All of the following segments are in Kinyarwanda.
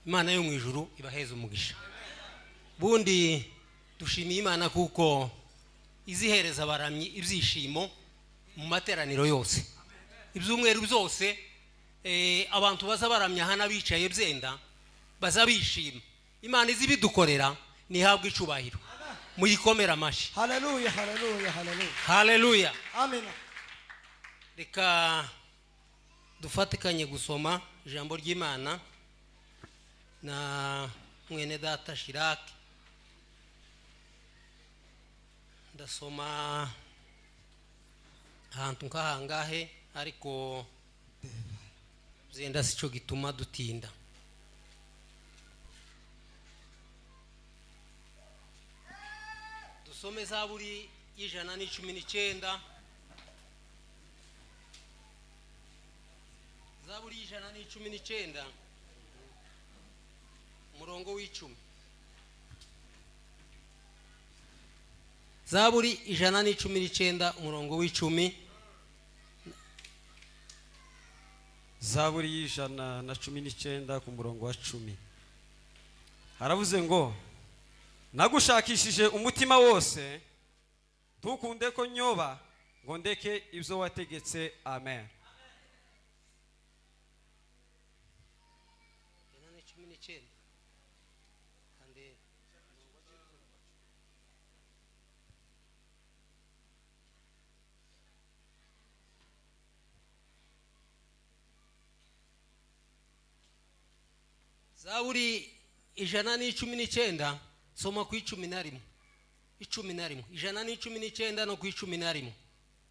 Imana yo mu ijuru ibaheze umugisha. Bundi dushimiye Imana kuko izihereza abaramyi ibyishimo mu materaniro yose. Ibyumweru byose abantu baza baramya hana bicaye byenda bazabishima. Imana izibidukorera nihabwa icubahiro. Muyikomera amashi. Haleluya, haleluya, haleluya. Haleluya. Amen. Reka dufatikanye gusoma ijambo ry'Imana na mwene data Shiraki. Ndasoma ahantu nkahangahe ariko zenda sico gituma dutinda. Dusome Zaburi y'ijana n'icumi n'icyenda. Zaburi y'ijana n'icumi n'icyenda umurongo w'icumi. Zaburi ijana n'icumi n'icyenda umurongo w'icumi. Zaburi y'ijana na cumi n'icyenda ku murongo wa 10. Haravuze ngo nagushakishije umutima wose ntukunde ko nyoba ngo ndeke ibyo wategetse. Amen. Zaburi ijana n'icumi n'icyenda soma ku 11. 11 ijana n'icumi n'icyenda no ku 11.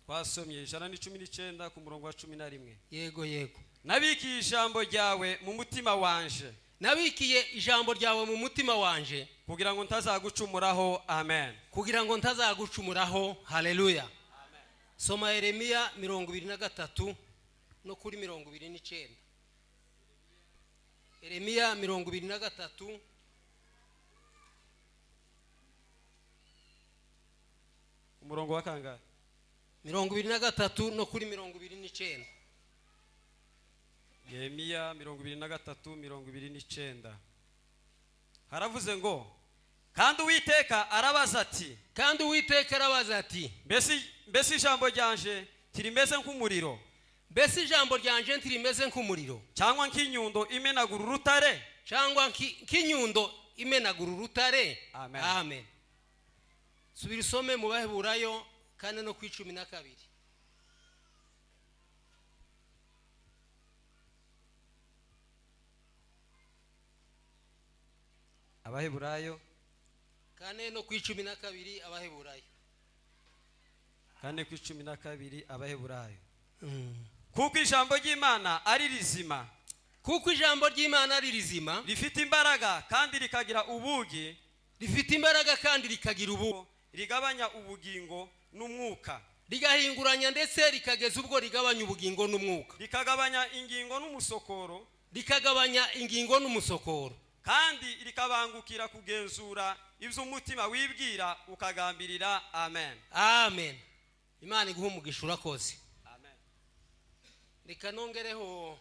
Twasomye ijana n'icumi n'icyenda ku murongo wa 11. Yego yego. Nabikiye ijambo ryawe mu mutima wanje. Nabikiye ijambo ryawe mu mutima wanje kugira ngo ntazagucumuraho. Amen. Kugira ngo ntazagucumuraho. Haleluya. Amen. Soma Yeremiya 23 no kuri 29. Yeremiya 23 umurongo wa kangahe? 23 no kuri 29. Yeremiya 23:29. Haravuze ngo kandi Uwiteka arabaza ati, kandi Uwiteka arabaza ati, mbese ijambo ryanje tirimeze nk'umuriro? Mbese ijambo ryanje ntirimeze nk'umuriro? Cyangwa nk'inyundo imenagura urutare? Cyangwa nk'inyundo imenagura urutare? Amen. Amen. Subira usome mu Baheburayo 4 no ku 12. Abaheburayo 4 no ku 12. Abaheburayo 4 ku 12. Abaheburayo. Kuko ijambo ry'Imana ari rizima. Kuko ijambo ry'Imana ari rizima, rifite imbaraga kandi rikagira ubugi. Rifite imbaraga kandi rikagira ubugi. Rigabanya ubugingo n'umwuka. Rigahinguranya ndetse rikageza ubwo rigabanya ubugingo n'umwuka. Rikagabanya ingingo n'umusokoro. Rikagabanya ingingo n'umusokoro. Kandi rikabangukira kugenzura ibyo umutima wibwira ukagambirira. Amen. Amen. Imana iguha umugisha urakoze. Amen. Reka nongereho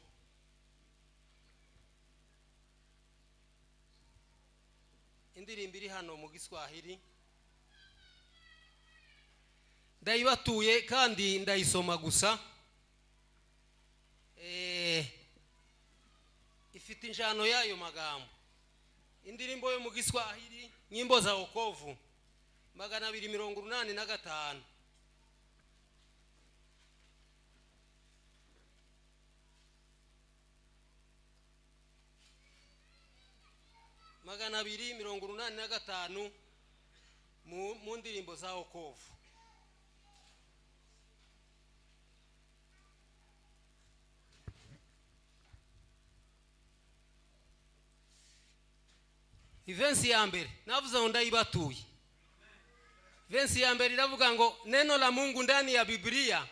indirimbo iri hano mu Giswahili. Ndayibatuye kandi ndayisoma gusa. Ifite injano yayo magambo. Indirimbo yo mu Giswahili, nyimbo za wokovu 285. Magana 285 mu ndirimbo za wokovu. Ivensi ya mbere navuze ngo ndayibatuye. Ivensi ya mbere iravuga ngo neno la Mungu ndani ya Biblia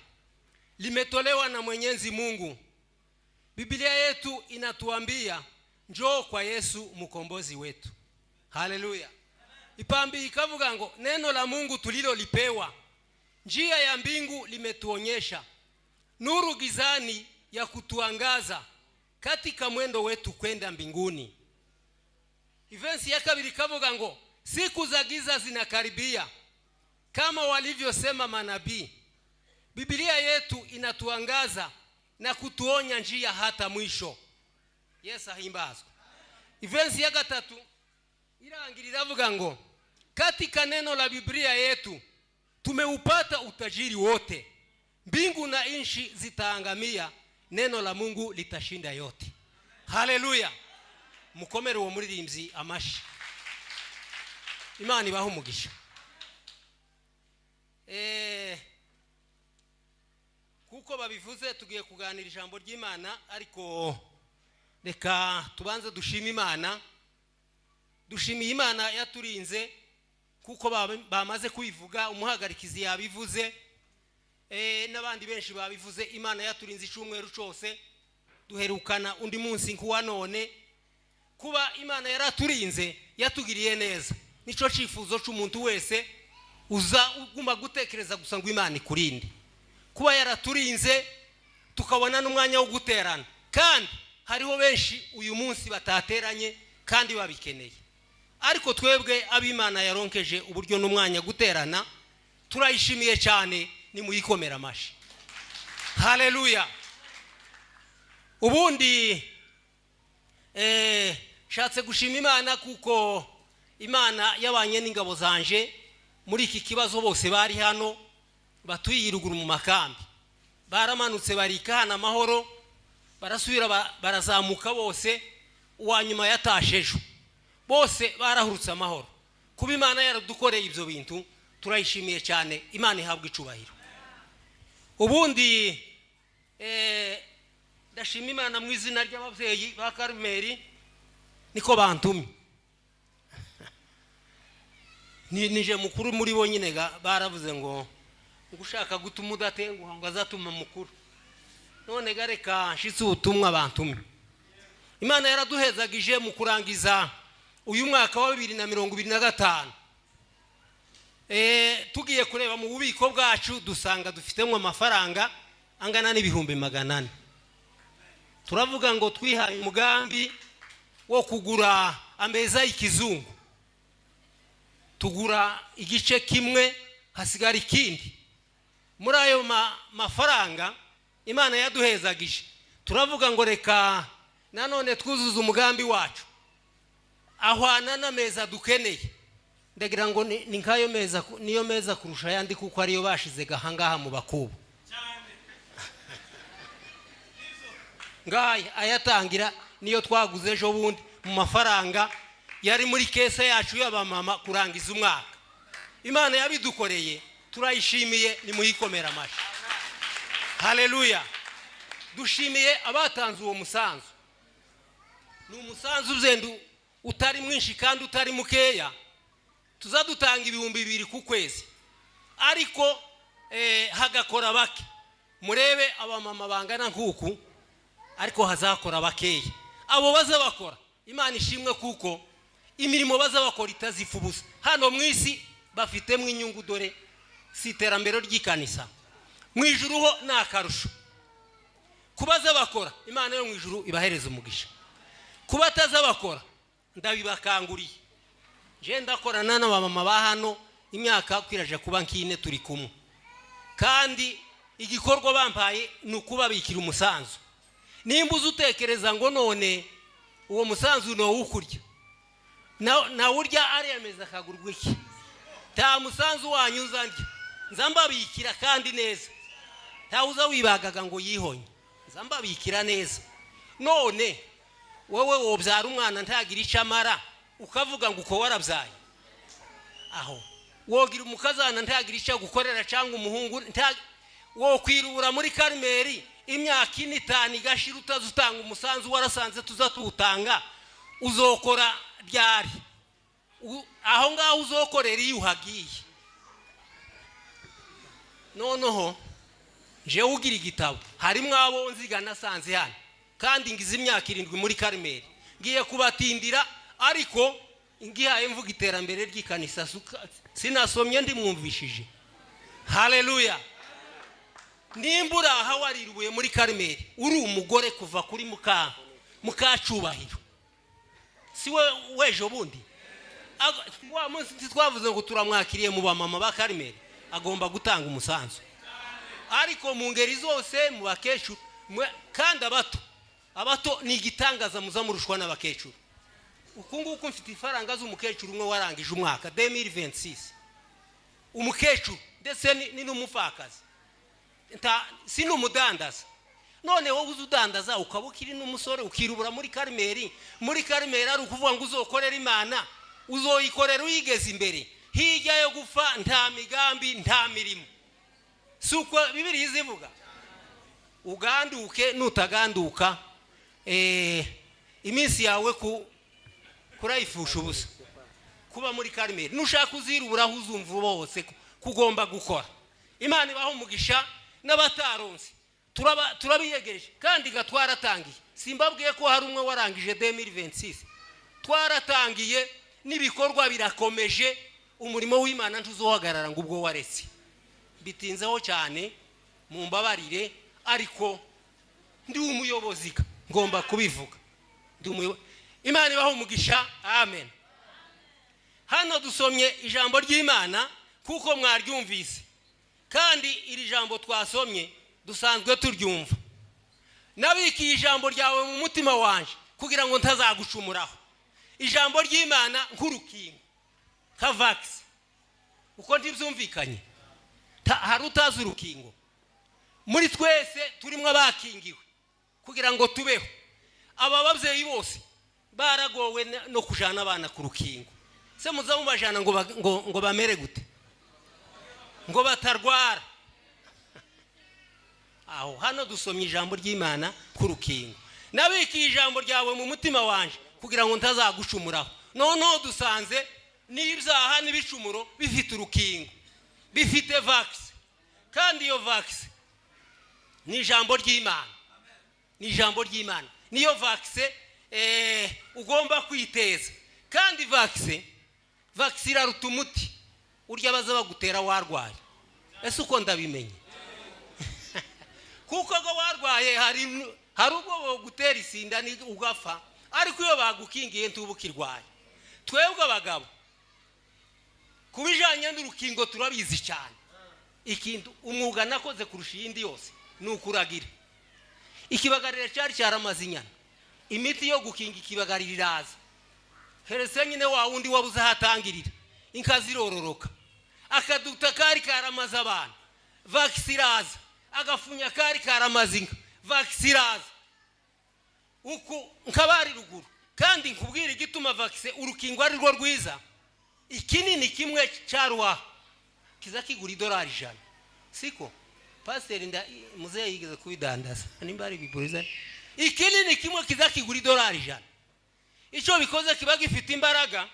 limetolewa na Mwenyezi Mungu. Biblia yetu inatuambia njoo kwa Yesu mkombozi wetu. Haleluya. Ipambi ikavuga ngo neno la Mungu tulilolipewa njia ya mbingu limetuonyesha, nuru gizani ya kutuangaza katika mwendo wetu kwenda mbinguni. Verse ya kabiri kavuga ngo siku za giza zinakaribia kama walivyosema manabii. Biblia yetu inatuangaza na kutuonya njia hata mwisho. Yesu ahimbazwe. Verse ya gatatu irangirira avuga ngo katika neno la Biblia yetu tumeupata utajiri wote. Mbingu na nchi zitaangamia, neno la Mungu litashinda yote. Haleluya. Mukomere uwo muririmbyi amashi. Imana ibahe umugisha. Kuko babivuze tugiye kuganira ijambo ry'Imana, ariko reka tubanze dushima Imana. Dushimiye Imana yaturinze kuko bamaze kubivuga, umuhagarikizi yabivuze, n'abandi benshi babivuze. Imana yaturinze icumweru cyose, duherukana undi munsi nkuwa none. Kuba Imana yaraturinze yatugiriye neza, nico cifuzo cy'umuntu wese uza uguma gutekereza gusa ngo Imana ikurinde. Kuba yaraturinze tukabona n'umwanya wo guterana, kandi hariho benshi uyu munsi batateranye kandi babikeneye. Ariko twebwe ab'Imana yaronkeje uburyo n'umwanya guterana, turayishimiye cyane, ni muyikomera amashi. Haleluya. Ubundi shatse gushima Imana kuko Imana yabanye n'ingabo zanje muri iki kibazo. Bose bari hano batuyiruguru mu makambi, baramanutse barikana amahoro, barasubira barazamuka bose. Uwanyuma yatashejo, bose barahurutse amahoro. Kuba Imana yaradukoreye ibyo bintu turayishimiye cyane. Imana ihabwa icubahiro. Ubundi ndashima Imana mu izina ry'ababyeyi ba Karmeli, niko bantumye. Nije mukuru muri bo nyine baravuze ngo ushaka gutuma udatenguha ngo azatuma mukuru. None gareka nshitse ubutumwa bantumye. Imana yaraduhezagije mu kurangiza uyu mwaka wa 2025. Tugiye kureba mu bubiko bwacu dusanga dufitemo amafaranga angana n'ibihumbi 400. Turavuga ngo twihaye umugambi wo kugura ameza y'ikizungu. Tugura igice kimwe, hasigara ikindi. Muri ayo mafaranga Imana yaduhezagije, turavuga ngo reka nanone twuzuza umugambi wacu ahwana n'ameza dukeneye. Ndagira ngo ni nkayo meza, niyo meza kurusha yandi kuko ariyo bashize gahangaha mu bakubu. Ngaye ayatangira niyo twaguze ejo bundi mu mafaranga yari muri kese yacu y'abamama kurangiza umwaka. Imana yabidukoreye, turayishimiye, ni muyikomera amashi. Haleluya. Dushimiye abatanze uwo musanzu. Ni umusanzu uzendu utari mwinshi kandi utari mukeya. Tuzadutanga 2,000 ku kwezi, ariko hagakora bake. Murebe abamama bangana nkuku, ariko hazakora bakeya. Abo baza bakora, Imana ishimwe kuko imirimo baza bakora itazifubuza. Hano mwisi bafitemo inyungu, dore si iterambere ry'ikanisa. Mu ijuru ho nakarusho. Kubaza bakora, Imana yo mu ijuru ibahereza umugisha. Kubataza bakora, ndabibakanguriye. Je ndakorana n'abamama ba hano imyaka kwiraje kuba nkine turi kumwe, kandi igikorwa bampaye nukubabikira umusanzu. Nimbuze utekereza ngo none uwo musanzu no ukurya na urya ariyemeza kagurwa iki? Ta musanzu wanyuza ndya nzambabikira kandi neza. Tawuza wibagaga ngo yihonye, nzambabikira neza. None wowe wobyara umwana ntagira icamara ukavuga ngo uko warabyaye, aho wogira umukazana ntagira icyo gukorera cyangwa umuhungu wo kwirubura muri Karmeli imyaka 5 igashira utazutanga umusanzu warasanze tuzatutanga. Uzokora ryari? Aho ngaho uzokorera iyo uhagiye. Noneho je ugira igitabo, harimo abo nziga nasanze hano, kandi ngize imyaka 7 muri Karmeli. Ngiye kubatindira, ariko ngihaye mvuga iterambere ry'ikanisa sinasomye ndimwumvishije. Haleluya. Nimbura hawariruye muri Karmeli uri umugore kuva kuri mukacubahiro, siwe wejo bundi wa munsi twavuze ngo turamwakiriye mu bamama ba Karmeli agomba gutanga umusanzu ariko mu ngeri zose mu bakecuru kandi abato ni igitangaza muzamurushwa n'abakecuru ukunguko mfite ifaranga z'umukecuru umwe warangije umwaka 2026 umukecuru ndetse ni n'umufakazi si n'umudandaza none wowe uzudandaza ukabukiri n'umusore ukirubura muri Karmeli ari ukuvuga ngo uzokorera Imana uzoyikorera uyigeze imbere hirya yo gufa nta migambi nta mirimo suko Bibiliya izivuga uganduke nutaganduka iminsi yawe kurayifusha ubusa kuba muri Karmeli nushaka uzirubura uzumva bose kugomba gukora Imana ibaho umugisha n'abataronse turabiyegereje kandi gatwaratangiye simbabwiye ko hari umwe warangije 2026 twaratangiye n'ibikorwa birakomeje umurimo w'Imana ntuzohagarara ngo ubwo waretse bitinzeho cyane mu mbabarire ariko ndi umuyobozi ngomba kubivuga Imana ibaho umugisha amen. Hano dusomye ijambo ry'Imana kuko mwaryumvise kandi iri jambo twasomye dusanzwe turyumva nabikiye ijambo ryawe mu mutima wanje kugira ngo ntazagucumuraho ijambo ry'Imana nk'urukingo ka vax uko ntibyumvikanye hari utazi urukingo muri twese turimo abakingiwe kugira ngo tubeho aba babyeyi bose baragowe no kujana abana ku rukingo se muzamubajana ngo bamere gute ngo batarwara aho hano dusomye ijambo ry'Imana ku rukingo nabikiye ijambo ryawe mu mutima wanje kugira ngo ntazagucumuraho noneho dusanze n'ibyaha n'ibicumuro bifite urukingo bifite vax kandi iyo vax ni ijambo ry'Imana niyo vax ugomba kwiteza kandi vax iraruta umuti urya baza bagutera warwaye ese uko ndabimenye kuko ngo warwaye hari ubwo gutera isinda ni ugafa ariko iyo bagukingiye ntubukirwaye twebwe abagabo kubijanye n'urukingo turabizi cyane ikintu umwuga nakoze kurusha iyindi yose ni ukuragira ikibagarira cyari cyaramazinyana imiti yo gukinga ikibagarira iraza herese nyine wa wundi wabuze hatangirira inka zirororoka akaduta kari karamaza abantu vax iraza agafunya kari karamaza inka vax iraza uku nkabari ruguru kandi nkubwira igituma vax urukingo ari rwo rwiza ikinini kimwe cyarwa kiza kigura $100 siko pastor muzehe yigeze kubidandaza nimba ari biburiza ikinini kimwe kiza kigura $100 icyo bikoze kiba gifite imbaraga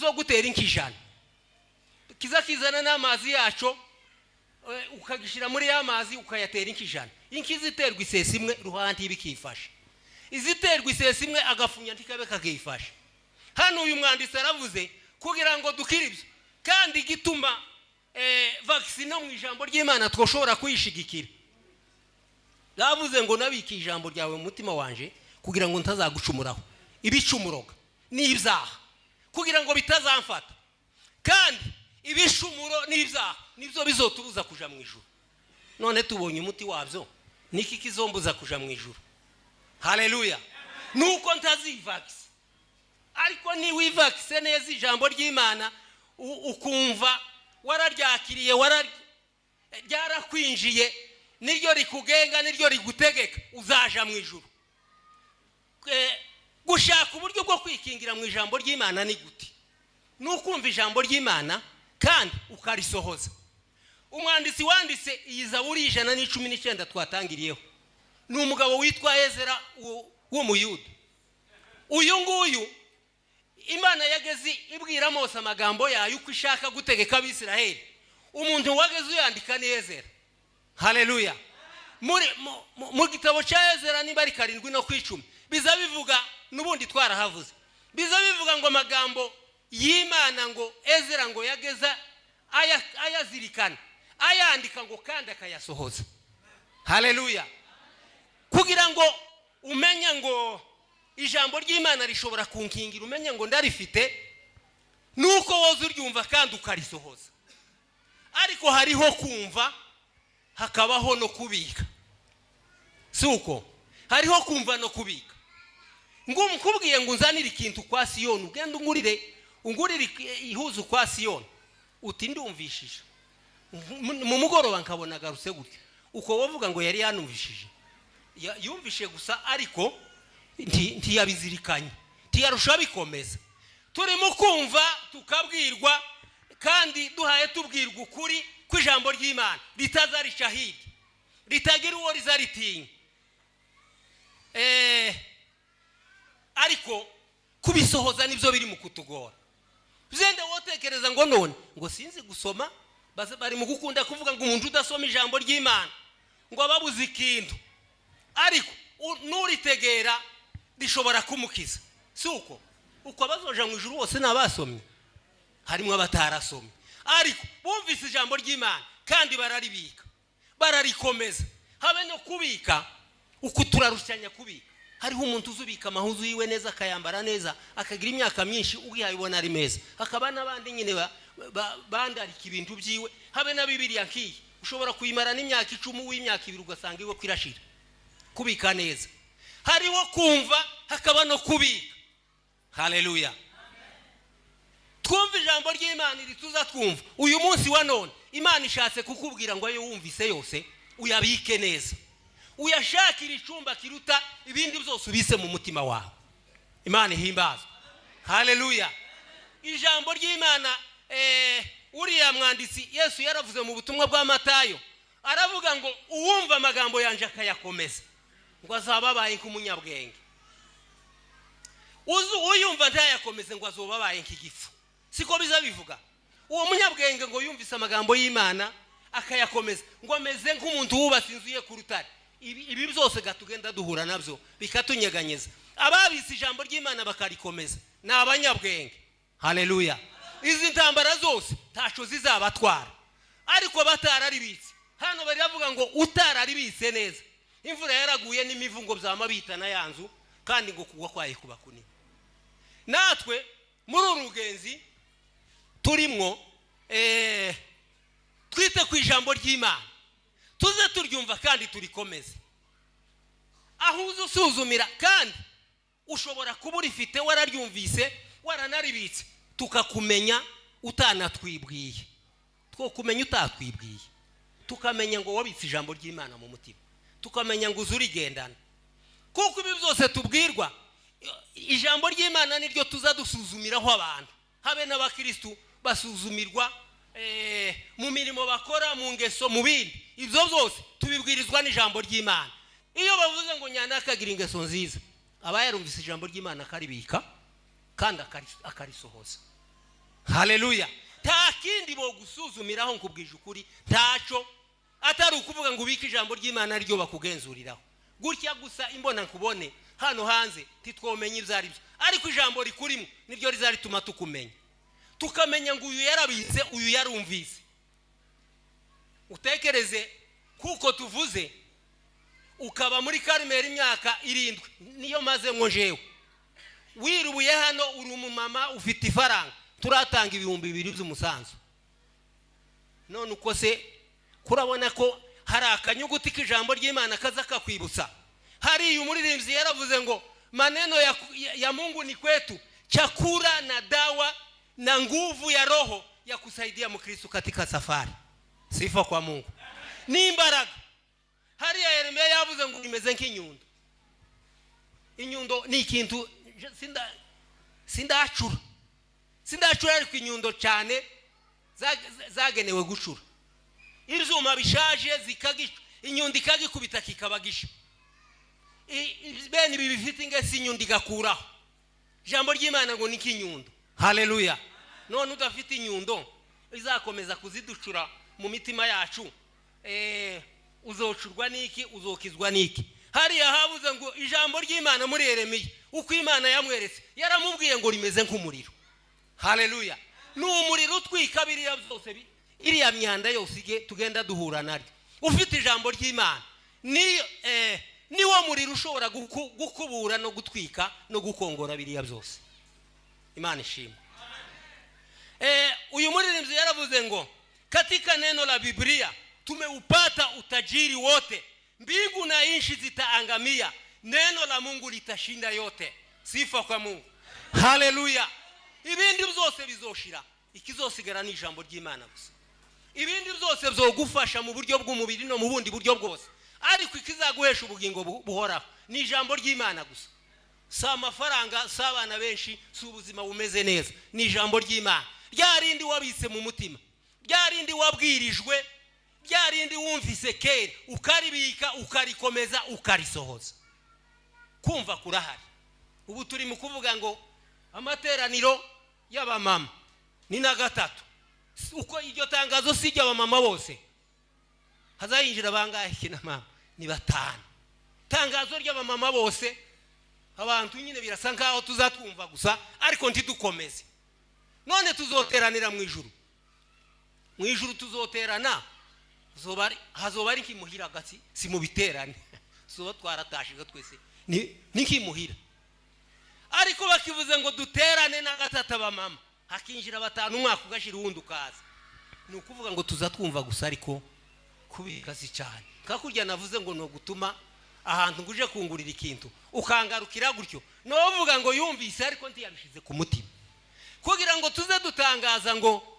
zo gutera inkijana kiza kizana n'amazi yaco ukagishira muri ya mazi ukayatera inkijana inkiziterwa isesi imwe ruhanti ibikifasha iziterwa isesi imwe agafunya ntikabe kagifasha hano uyu mwanditsi aravuze kugira ngo dukiribye kandi gituma vaccine mu ijambo ry'Imana twoshobora kuyishigikira yavuze ngo nabiki ijambo ryawe mu mutima wanje kugira ngo ntazagucumuraho ibicumuroga n'ibyaha kugira ngo bitazamfata kandi ibishumuro n'ibyaha nibyo bizotubuza kuja mu ijuru none tubonye umuti wabyo niki kizombuza kuja mu ijuru haleluya nuko ntazivax ariko ni wivax neza ijambo ry'Imana ukumva wararyakiriye ryarakwinjiye niryo rikugenga niryo rigutegeka uzaja mu ijuru gushaka uburyo bwo kwikingira mu ijambo ry'Imana ni gute nukumva ijambo ry'Imana kandi ukarisohoza umwanditsi wanditse iyi Zaburi 119 twatangiriyeho ni umugabo witwa Ezra w'umuyuda uyu nguyu Imana yageze ibwira Mose amagambo yayo uko ishaka gutegeka abisiraheli umuntu wageze uyandika ni Ezra haleluya mu gitabo cya Ezra niba ari 7 no 10 biza bivuga nubundi twarahavuze biza bivuga ngo amagambo y'Imana ngo Ezra ngo yageza ayazirikana ayandika ngo kandi akayasohoza haleluya kugira ngo umenye ngo ijambo ry'Imana rishobora kunkingira umenye ngo ndarifite nuko woza uryumva kandi ukarisohoza. Ariko hariho kumva hakabaho no kubika. Suko hariho kumva no kubika. Ngo mukubwiye ngo unzanire ikintu kwa Siyoni ugenda ungurire ihuzu kwa Siyoni uti ndumvishije mu mugoroba nkabona garutse gutya uko wovuga ngo yari yanumvishije yumvishe gusa ariko ntiyabizirikanye ntiyarusha bikomeza. Turi mu kumva tukabwirwa kandi duhaye tubwirwa ukuri kw'ijambo ry'Imana ritazarisha hirya ritagira uwo rizaritinya. Ariko kubisohoza nibyo biri mu kutugora. Zende wotekereza ngo none ngo sinzi gusoma bari mu gukunda kuvuga ngo umuntu udasoma ijambo ry'Imana ngo ababuze ikintu ariko nuritegera rishobora kumukiza. Suko uko abazoja mu ijuru bose nabasomye harimo abatarasomye ariko bumvise ijambo ry'Imana kandi bararibika bararikomeza. Habe no kubika uko turarushanya kubika. Hariho umuntu uzubika amahuzu yiwe neza akayambara neza akagira imyaka myinshi ugihayibona ari meza. Hakaba nabandi nyine bandarika ibintu byiwe. Habe na Bibiliya nkiyi ushobora kuyimara n'imyaka 10 w'imyaka 2 ugasanga iwe kwirashira. Kubika neza. Hariho kumva hakaba no kubika. Haleluya. Twumva ijambo ry'Imana rituza twumva. Uyu munsi wa none Imana ishatse kukubwira ngo ayo wumvise yose uyabike neza. Uyashakira icumba kiruta ibindi byose ubise mu mutima wawe. Imana ihimbazwe. Haleluya. Ijambo ry'Imana uriya mwanditsi Yesu yaravuze mu butumwa bwa Matayo aravuga ngo uwumva amagambo yanje akayakomeza ngo azababaye nk'umunyabwenge. Uyumva ntayakomeze ngo azobabaye nk'igifu. Siko bizabivuga. Uwo munyabwenge ngo yumvise amagambo y'Imana akayakomeza ngo ameze nk'umuntu wubatse inzu ye ku rutare. Ibi byose gatugenda duhura nabyo bikatunyeganyeza. Ababise ijambo ry'Imana bakarikomeza ni abanyabwenge. Haleluya. Izi ntambara zose ntaco zizabatwara ariko batararibitse. Hano bari bavuga ngo utararibitse neza imvura yaraguye n'imivungo byamabitana yanzu kandi ngo kugwa kwaye kuba kunini. Natwe muri urugenzi turimwo twite ku ijambo ry'Imana tuze turyumva kandi turikomeze. Aho uzusuzumira kandi ushobora kuba urifite wararyumvise waranaribitse tukakumenya utanatwibwiye. Two kumenya utatwibwiye tukamenya ngo wabitse ijambo ry'Imana mu mutima tukamenya ngo uzurigendana. Kuko ibi byose tubwirwa ijambo ry'Imana niryo tuza dusuzumiraho abantu. Habe n'abakristo basuzumirwa mu mirimo bakora mu ngeso mu bindi. Ibyo byose tubibwirizwa n'ijambo ry'Imana. Iyo bavuze ngo nyana akagira ingeso nziza aba yarumvise ijambo ry'Imana akaribika kandi akarisohoza. Haleluya. Nta kindi bo gusuzumiraho nkubwije ukuri ntaco atari ukuvuga ngo ubike ijambo ry'Imana ryo bakugenzuriraho. Gutya gusa imbona nkubone hano hanze titwomenye ivyari byo ariko ijambo rikurimo niryo rizarituma tukumenya. Tukamenya ngo uyu yarabitse uyu yarumvise. Utekereze kuko tuvuze ukaba muri Karmeli imyaka 7 niyo maze ngo jewe wirubuye hano uri umumama ufite ifaranga turatanga 2,000 by'umusanzu. None uko se kurabona ko hari akanyuguti k'ijambo ry'Imana kaza kakwibutsa. Hari umuririmbyi yaravuze ngo maneno ya Mungu ni kwetu chakula na dawa na nguvu ya roho ya kusaidia mkristo katika safari. Sifa kwa Mungu. Ni imbaraga. Hari ya Yeremia yavuze ngo imeze nk'inyundo. Inyundo ni ikintu sindacura ariko inyundo cyane zagenewe gucura. Ivyuma bishaje zikagisha inyundo ikagikubita kikabagisha. Bene ibi bifite ingesi inyundo igakuraho. Jambo ry'Imana ngo ni kinyundo. Haleluya. None udafite inyundo izakomeza kuziducura mu mitima yacu. Uzocurwa niki uzokizwa niki. Hari yahabuze ngo ijambo ry'Imana muri Yeremiya uko Imana yamweretse yaramubwiye ngo rimeze nk'umuriro. Haleluya. N'umuriro utwika biriya byose iriya myanda yose tugenda duhura naryo. Ufite ijambo ry'Imana niwo muriro ushobora gukubura no gutwika no gukongora biriya byose. Imana ishimwe. Uyu muririmbyi yaravuze ngo katika neno la Biblia tumeupata utajiri wote, mbingu na nchi zitaangamia, neno la Mungu litashinda yote. Sifa kwa Mungu. Haleluya. Ibindi byose bizoshira, ikizosigara ni ijambo ry'Imana gusa. Ibindi byose bizogufasha mu buryo bw'umubiri no mu bundi buryo bwose, ariko ikizaguhesha ubugingo buhoraho ni ijambo ry'Imana gusa. Sa amafaranga, sa abana benshi, si ubuzima bumeze neza, ni ijambo ry'Imana. Ryarindi wabitse mu mutima, ryarindi wabwirijwe, ryarindi wumvise kera, ukaribika ukarikomeza ukarisohoza. Kumva kurahari. Ubu turi mu kuvuga ngo amateraniro y'abamama ni na gatatu. Uko iryo tangazo sijya abamama bose hazayinjira bangahe kina mama? Ni 5. Tangazo ry'abamama bose abantu nyine birasa nkaho tuzatwumva gusa, ariko ntidukomeze. None tuzoteranira mu ijuru. Mu ijuru tuzoterana, hazoba ari kimuhira gati, si mu biterane. So twaratashiga twese ni kimuhira. Ariko bakivuze ngo duterane na gatatu abamama, hakinjira 5 umwaka ugashira uwundi ukaza. Ni ukuvuga ngo tuzatwumva gusa, ariko kubikazi cyane. Kakurya navuze ngo no gutuma ahantu nguje kungurira ikintu ukangarukira gutyo, no uvuga ngo yumvise ariko ntiyabishize ku mutima. Kugira ngo tuze dutangaza ngo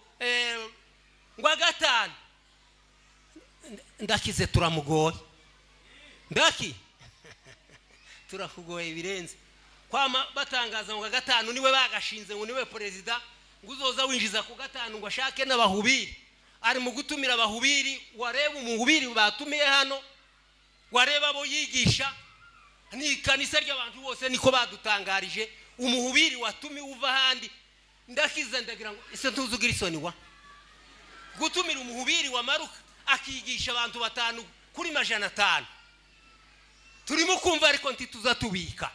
ngo 5 ndakize turamugoye. Ndaki turakugoye birenze. Kwama batangaza ngo 5 niwe bagashinze ngo niwe president, ngo uzoza winjiza ku 5 ngo ashake n'abahubiri. Ari mu gutumira abahubiri, wareba umuhubiri batumiye hano, wareba abo yigisha, ni kanisa ry'abantu bose niko badutangarije. Umuhubiri watumi uva handi, ndakiza ndagira ngo ese tuzugira isoni wa gutumira umuhubiri wa maruka akigisha abantu 5 kuri 500. Turimo kumva ariko ntituzatubika.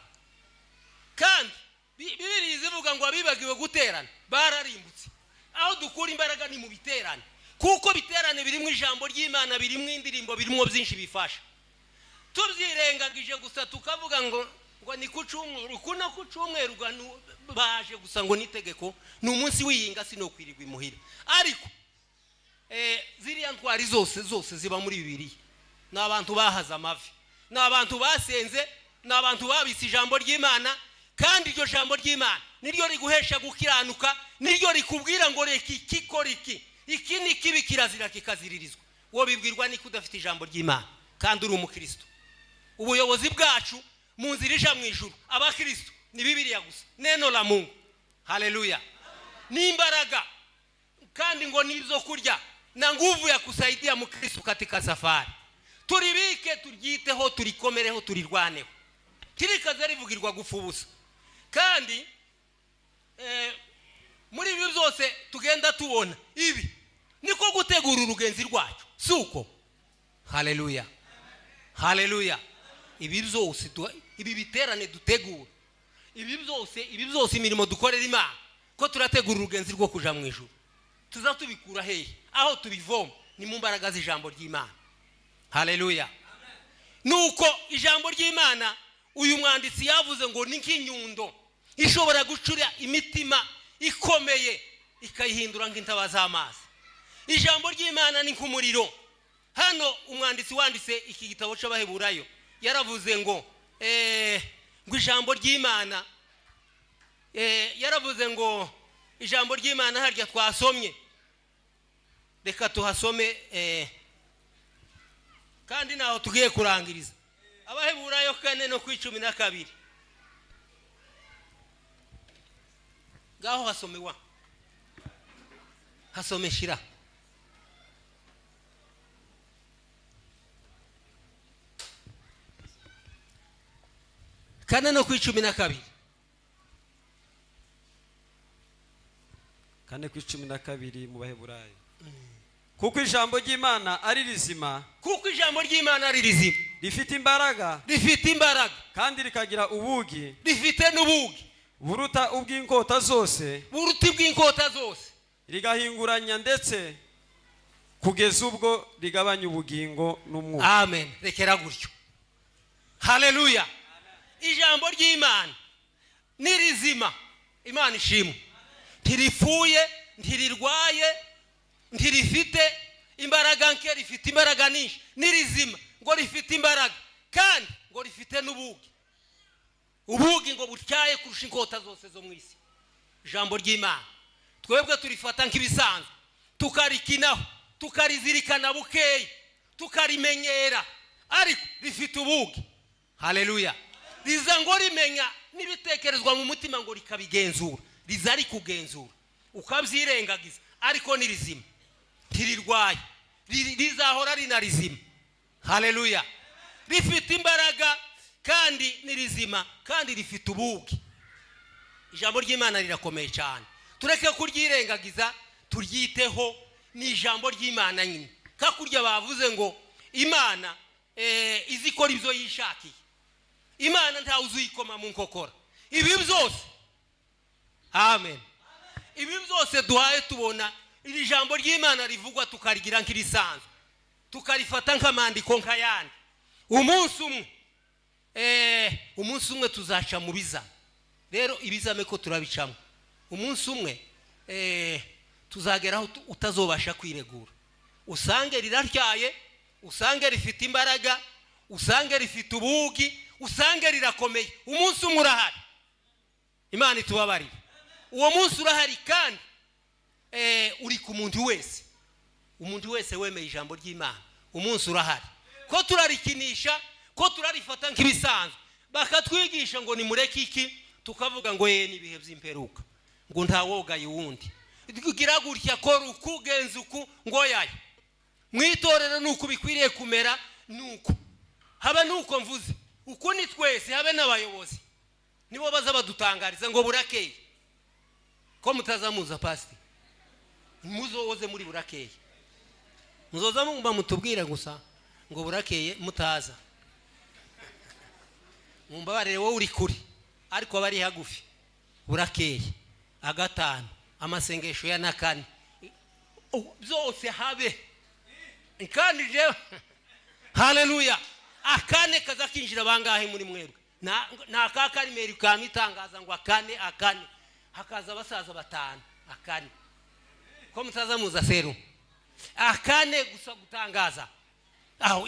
Kandi Bibiliya ivuga ngo abibagiwe guterana bararimbutse. Aho dukura imbaraga ni mu biterane, kuko biterane birimo ijambo ry'Imana, birimo indirimbo, birimo byinshi bifasha. Tubyirengagije gusa tukavuga ngo ni kucumweru, kuno kucumweru baje gusa ngo nitegeko, ni umunsi wiyinga sino kwirirwa imuhira. Ariko ziriya ntwari zose ziba muri Bibiliya. N'abantu bahaza amavi, n'abantu basenze, n'abantu babise ijambo ry'Imana. Kandi iryo jambo ry'Imana niryo riguhesha gukiranuka, niryo rikubwira ngo reki kikora iki ni kibi kirazira kikaziririzwa. Wo bibwirwa ni kudafite ijambo ry'Imana kandi uri umukristo. Ubuyobozi bwacu mu nzira ija mu ijuru abakristo ni Bibiliya gusa, neno la Mungu. Haleluya. Ni imbaraga kandi ngo nizo kurya na nguvu ya kusaidia mukristo katika safari. Turibike, turyiteho, turikomereho, turirwaneho. Kirikaza rivugirwa gufubusa. Kandi muri ibi byose tugenda tubona ibi niko gutegura urugenzi rwacu, suko. Haleluya. Haleluya. Ibi byose ibi biterane dutegura, ibi byose imirimo dukorera Imana, ko turategura urugenzi rwo kuja mu ijuru. Tuzatubikura hehe? Aho tubivoma ni mu mbaraga z'ijambo ry'Imana. Haleluya. Nuko ijambo ry'Imana uyu mwanditsi yavuze ngo ni nk'inyundo ishobora gucura imitima ikomeye ikayihindura nk'intaba z'amazi. Ijambo ry'Imana ni nk'umuriro. Hano umwanditsi wanditse iki gitabo cy'Abaheburayo yaravuze ngo ijambo ry'Imana yaravuze ngo ijambo ry'Imana harya twasomye, reka tuhasome kandi naho tugiye kurangiriza. Abaheburayo 4:12 ngaho hasomewa, hasomeshira. Kane no 12 4:12 mu Baheburayo. Kuko ijambo ry'Imana ari rizima, kuko ijambo ry'Imana ari rizima, rifite imbaraga, kandi rikagira ubugi, rifite n'ubugi buruta ubw'inkota zose, rigahinguranya ndetse kugeza ubwo rigabanya ubugingo n'umwuka. Amen. Rekera gutyo. haleluya. Ijambo ry'Imana ni rizima, Imana ishimwe. Ntiripfuye, ntirirwaye, ntirifite imbaraga nke, rifite imbaraga nyinshi. Ni rizima ngo rifite imbaraga, kandi ngo rifite n'ubugi. Ubugi ngo butyaye kurusha inkota zose zo mu isi. Ijambo ry'Imana twebwe turifata nk'ibisanzwe, tukarikinaho, tukarizirikana bukeya, tukarimenyera, ariko rifite ubugi. Haleluya. Riza ngo rimenya n'ibitekerezwa mu mutima ngo rikabigenzura. Riza ari kugenzura ukabyirengagiza, ariko ni rizima, ntirirwaye, rizahora rinarizima. Haleluya. Rifite imbaraga kandi ni rizima, kandi rifite ubugi. Ijambo ry'Imana rirakomeye cyane, tureke kuryirengagiza, turyiteho. Ni ijambo ry'Imana nyine, kakurya bavuze ngo Imana izikora ibyo yishakiye. Imana ntawe uzuyikoma mu nkokora. Ibi byose, amen, ibi byose duhaye tubona iri jambo ry'Imana rivugwa, tukarigira nk'irisanzwe, tukarifata nk'amandiko nk'ayandi. Umunsi umwe tuzaca mu bizame. Rero ibizame ko turabicamo, umunsi umwe tuzageraho utazobasha kwiregura. Usange riraryaye, usange rifite imbaraga, usange rifite ubugi, usange rirakomeye. Umunsi umwe urahari, Imana itubabarire. Uwo munsi urahari, kandi uri ku muntu wese. Umuntu wese wemeye ijambo ry'Imana, umunsi urahari. Ko turarikinisha, ko turarifata nk'ibisanzwe, bakatwigisha ngo nimureke iki, tukavuga ngo ni ibihe by'imperuka, ngo nta wogaye wundi. Tugira gutya ko rukugenza uku ngo yaye mwitorera nuko bikwiriye kumera, nuko haba nuko mvuze uko ni twese, habe n'abayobozi nibo baza badutangariza ngo burakeye. Ko mutazamuza pastor, muzoze muri burakeye, muzoza mumba mutubwira gusa ngo burakeye mutaza. Mumbabarire wowe uri kuri, ariko bari hagufi. Burakeye agatanu, amasengesho ya nakane, byose habe. Kandi je haleluya, akane kaza kinjira bangahe muri mwebwe? Na kakarimeri kamitangaza ngo akane, hakaza abasaza batanu. Akane ko mutaza muza seru, akane gusa gutangaza. Aho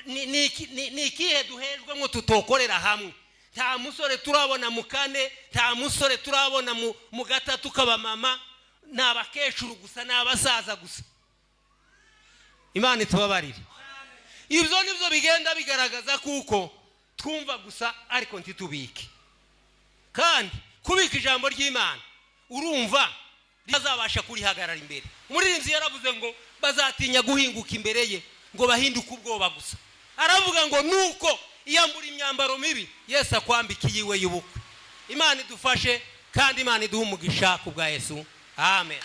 ni ikihe duhejwe ngo tutokorera hamwe? Nta musore turabona mu kane, nta musore turabona mu gatatu k'abamama, n'abakecuru gusa, n'abasaza gusa. Imana itubabarire. Ibyo nibyo bigenda bigaragaza kuko twumva gusa ariko ntitubike. Kandi kubika ijambo ry'Imana, urumva rizabasha kurihagarara imbere. Umuririmbyi yaravuze ngo bazatinya guhinguka imbere ye, ngo bahinduke ubwoba gusa. Aravuga ngo nuko iyambura imyambaro mibi, Yesu akwambika iyiwe y'ubukwe. Imana idufashe, kandi Imana iduhe umugisha ku bwa Yesu. Amen.